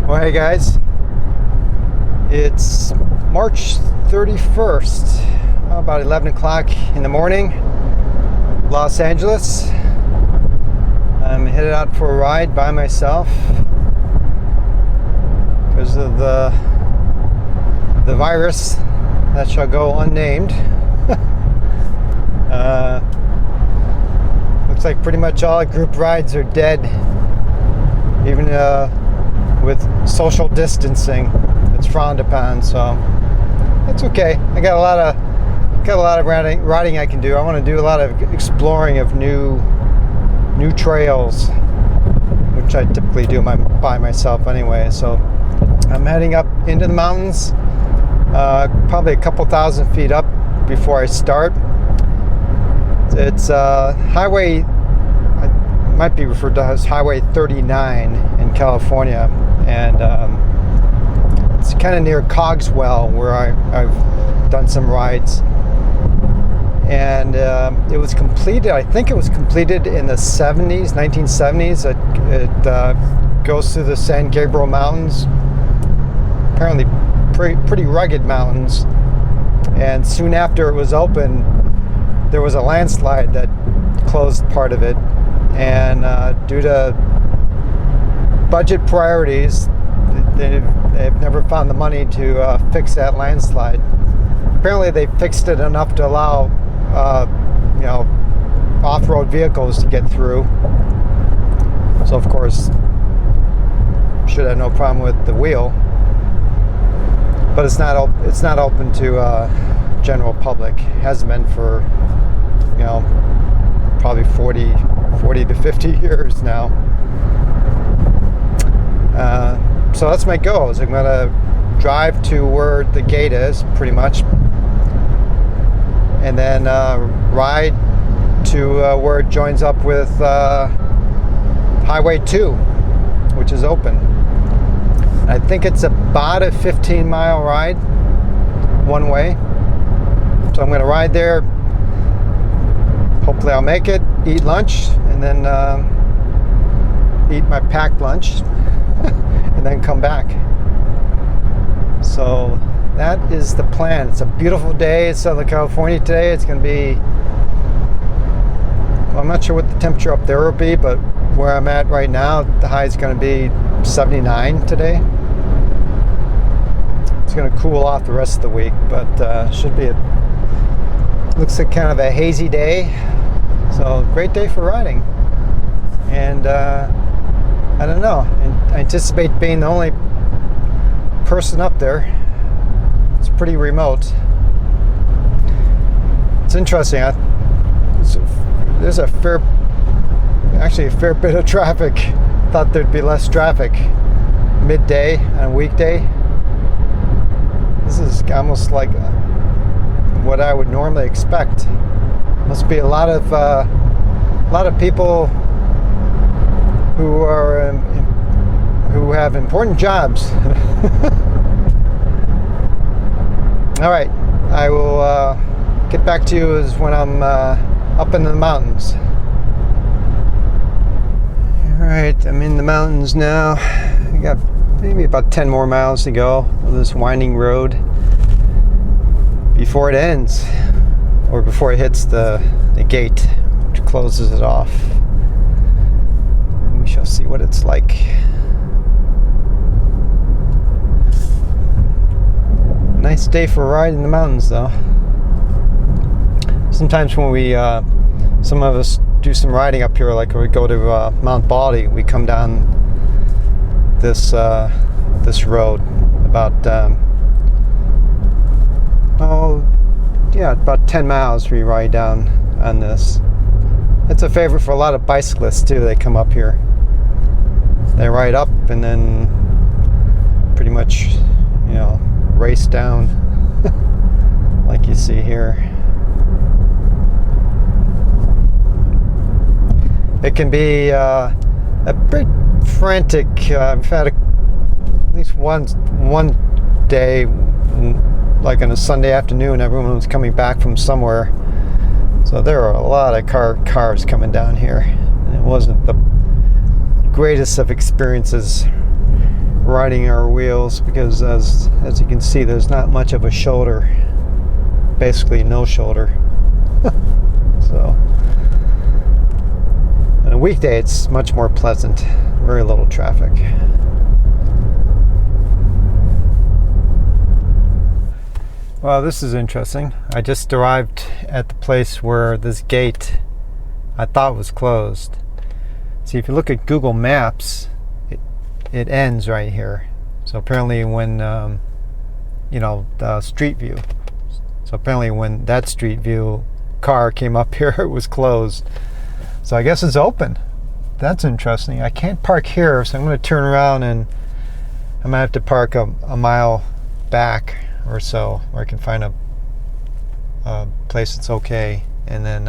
Well, hey guys, it's March 31st, about 11 o'clock in the morning, Los Angeles. I'm headed out for a ride by myself because of the virus that shall go unnamed. Looks like pretty much all group rides are dead, even with social distancing. It's frowned upon, so that's okay. I got a lot of riding I can do. I want to do a lot of exploring of new trails, which I typically do by myself anyway. So I'm heading up into the mountains, probably a couple thousand feet up before I start. It's highway, it might be referred to as Highway 39 in California, and it's kind of near Cogswell, where I've done some rides. And it was completed, I think it was completed in the 1970s. It goes through the San Gabriel Mountains, apparently pretty rugged mountains. And soon after it was open, there was a landslide that closed part of it. And due to budget priorities, they've never found the money to fix that landslide. Apparently they fixed it enough to allow off-road vehicles to get through. So of course, should have no problem with the wheel. But it's not open to general public. It hasn't been for probably 40 to 50 years now. So that's my goal. I'm gonna drive to where the gate is, pretty much, and then ride to where it joins up with Highway 2, which is open. I think it's about a 15-mile ride one way. So I'm going to ride there. Hopefully I'll make it, eat lunch, and then eat my packed lunch, and then come back. So that is the plan. It's a beautiful day in Southern California today. It's going to be, well, I'm not sure what the temperature up there will be, but where I'm at right now, the high is going to be 79 today. It's going to cool off the rest of the week, but should be looks like kind of a hazy day. So great day for riding. And I don't know, I anticipate being the only person up there. It's pretty remote. It's interesting. There's a fair bit of traffic. Thought there'd be less traffic midday on a weekday. This is almost like what I would normally expect. Must be a lot of people who have important jobs. All right, I will get back to you when I'm up in the mountains. All right, I'm in the mountains now. I got maybe about 10 more miles to go on this winding road before it ends, or before it hits the gate, which closes it off. And we shall see what it's like. Nice day for a ride in the mountains, though. Sometimes when some of us do some riding up here, like when we go to Mount Baldy, we come down this road about about 10 miles we ride down on this. It's a favorite for a lot of bicyclists too. They come up here, they ride up, and then pretty much race down like you see here. It can be a bit frantic. I've had at least one day, like on a Sunday afternoon, everyone was coming back from somewhere. So there are a lot of cars coming down here. And it wasn't the greatest of experiences riding our wheels, because as you can see, there's not much of a shoulder, basically no shoulder. So on a weekday it's much more pleasant, very little traffic. Well, this is interesting. I just arrived at the place where this gate I thought was closed. See, if you look at Google Maps, it ends right here. So apparently when, the street view. So apparently when that street view car came up here, it was closed. So I guess it's open. That's interesting. I can't park here, so I'm going to turn around and I might have to park a mile back or so, where I can find a place that's okay, and then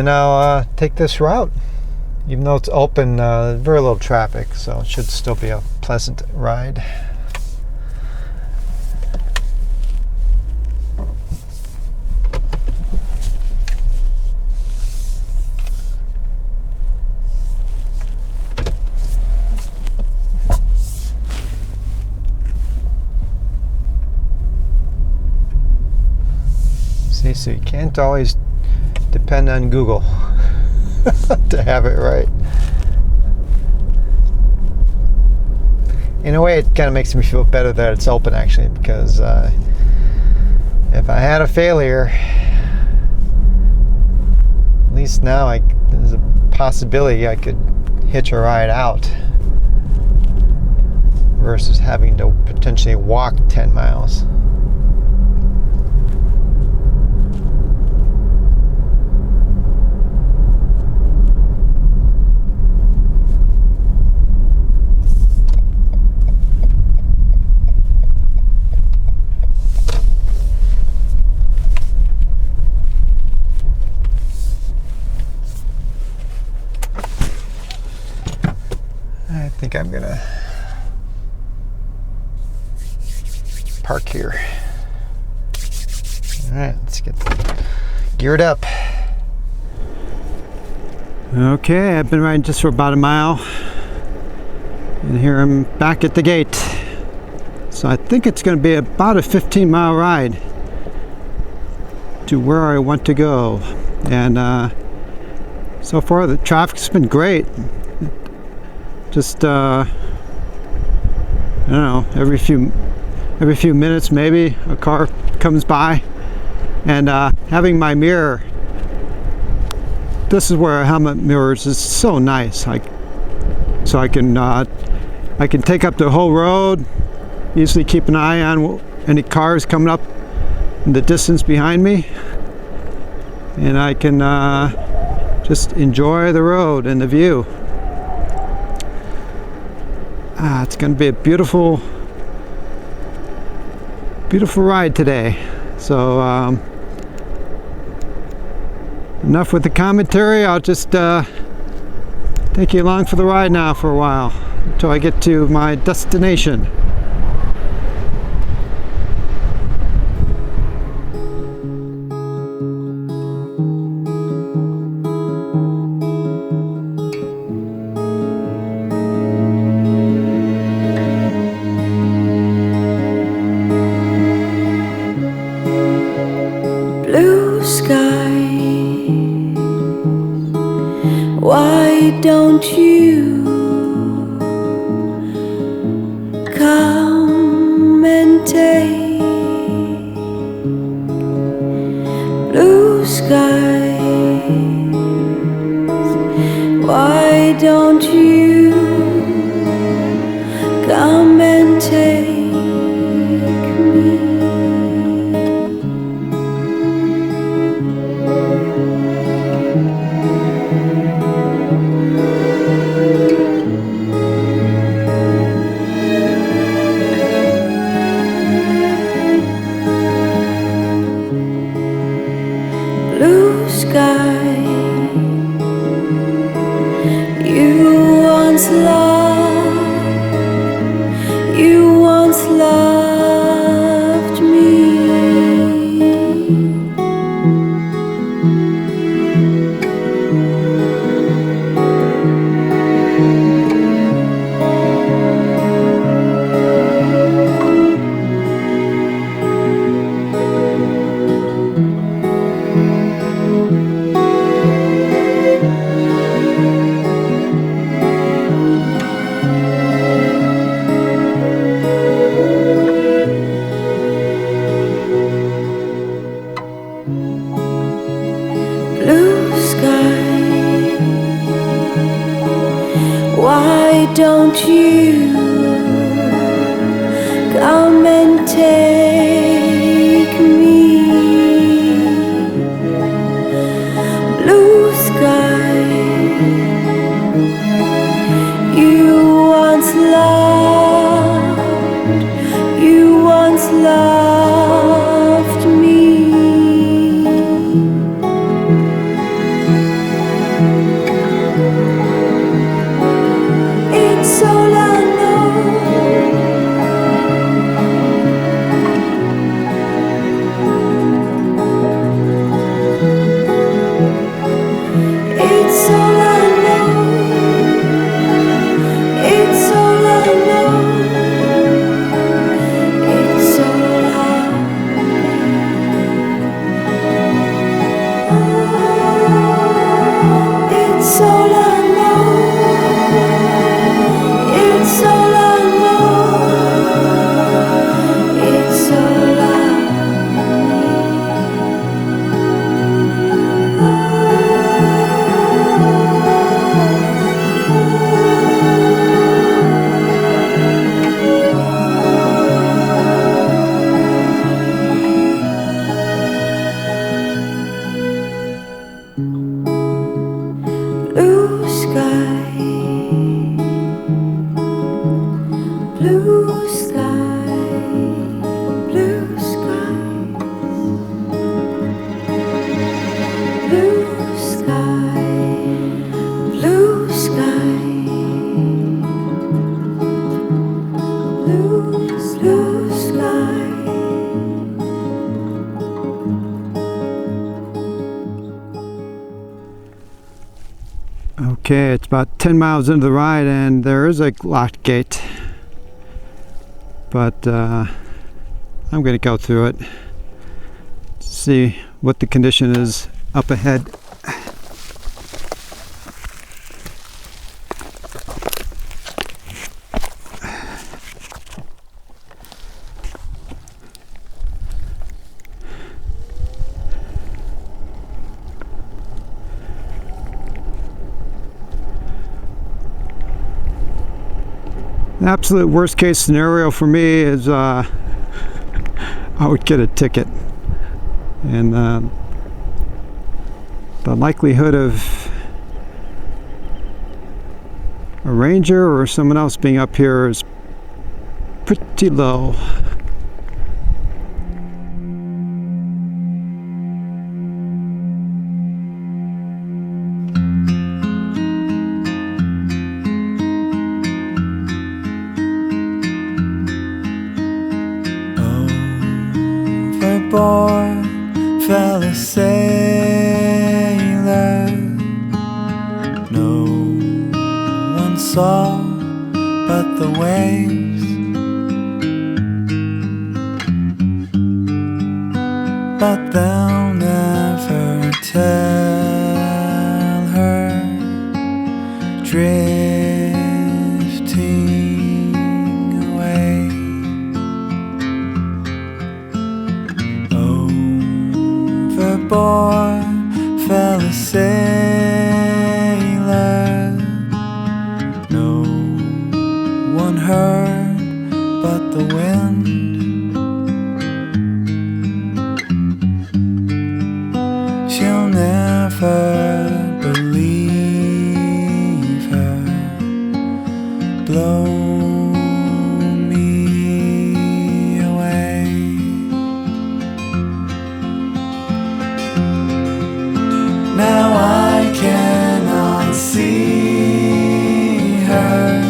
I'll take this route. Even though it's open, very little traffic, so it should still be a pleasant ride. See, so you can't always depend on Google to have it right. In a way, it kind of makes me feel better that it's open, actually, because if I had a failure, at least now there's a possibility I could hitch a ride out versus having to potentially walk 10 miles. I think I'm gonna park here. All right, let's get geared up. Okay, I've been riding just for about a mile, and here I'm back at the gate. So I think it's going to be about a 15-mile ride to where I want to go. And so far the traffic's been great. Just I don't know, every few minutes maybe a car comes by, and having my mirror, this is where a helmet mirrors is so nice. So I can take up the whole road, easily keep an eye on any cars coming up in the distance behind me, and I can just enjoy the road and the view. It's going to be a beautiful ride today. So enough with the commentary. I'll just take you along for the ride now for a while until I get to my destination. Blue sky, why don't you come and take blue skies? Why don't you come and take me? Blue sky, you once loved why don't you come and take me? Blue sky, you once loved me. It's all I know. It's all I know. It's all I know. It's all I It's all I know. It's all I know. It's all I Blue sky, blue sky, blue skies, blue sky, blue sky, blue sky. Okay, it's about 10 miles into the ride and there is a locked gate, but I'm going to go through it, see what the condition is up ahead. The absolute worst case scenario for me is I would get a ticket, and the likelihood of a ranger or someone else being up here is pretty low. Overboard fell a sailor. No one saw but the waves. But they'll never tell her, drifting away. Overboard fell a sailor. No one heard but the wind. She'll never believe her. Blow me away. Now I cannot see her.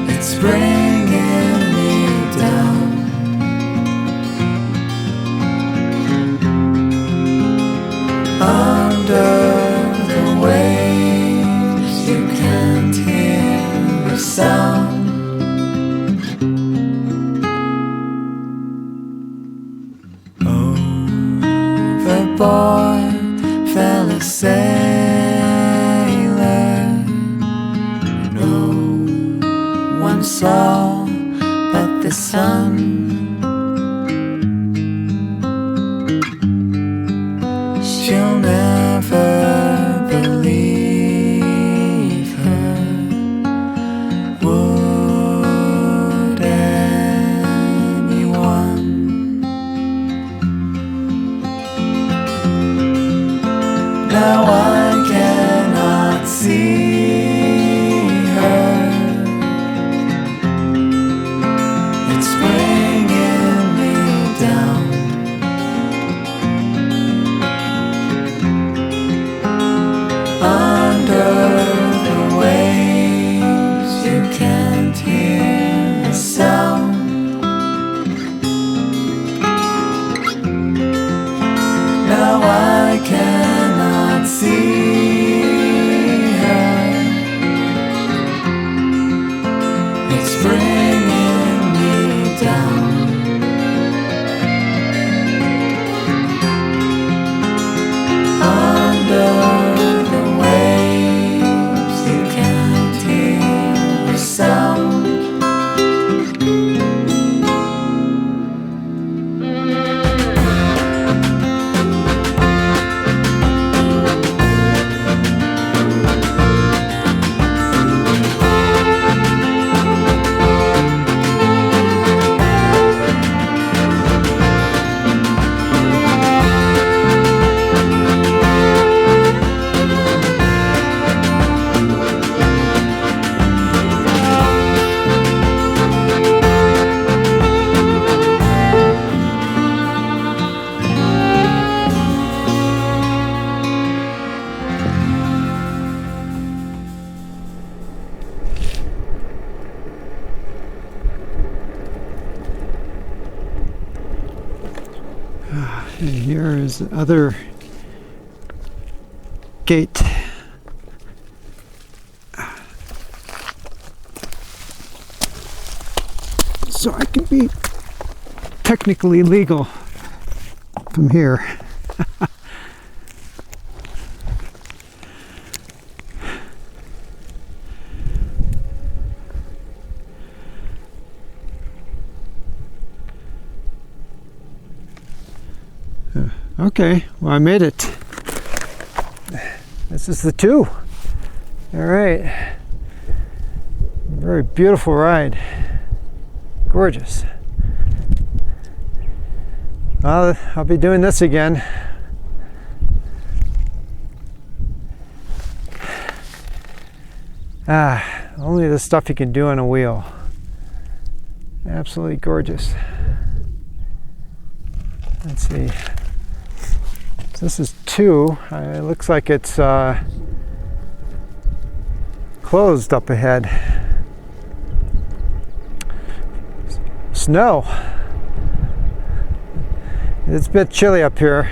It's bringing me down. Under the waves you can't hear the sound. Overboard fell a sailor. No one saw but the sun. She'll never believe And here is the other gate. So I can be technically legal from here. Okay, well I made it. This is the 2. All right. Very beautiful ride. Gorgeous. Well, I'll be doing this again. Only the stuff you can do on a wheel. Absolutely gorgeous. Let's see. So this is 2. It looks like it's closed up ahead. Snow. It's a bit chilly up here.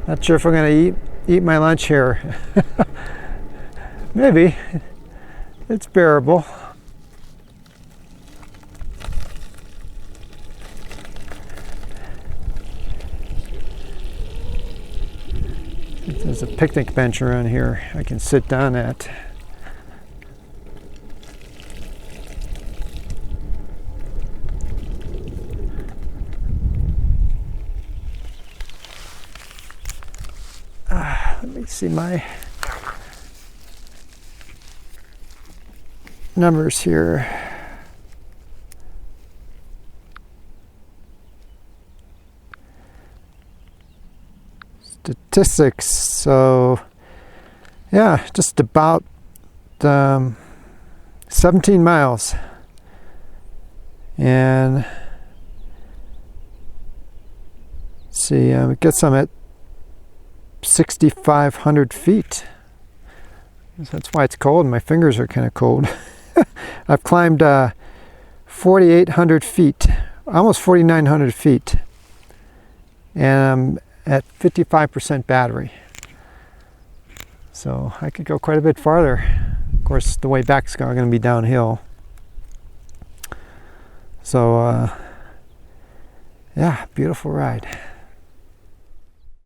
Not sure if I'm going to eat my lunch here. Maybe. It's bearable. There's a picnic bench around here I can sit down at. Let me see my numbers here. Statistics. So yeah, just about 17 miles. And let's see, it gets some at 6,500 feet. That's why it's cold. My fingers are kind of cold. I've climbed 4,800 feet, almost 4,900 feet, and I'm at 55% battery. So I could go quite a bit farther. Of course, the way back is going to be downhill. So yeah, beautiful ride.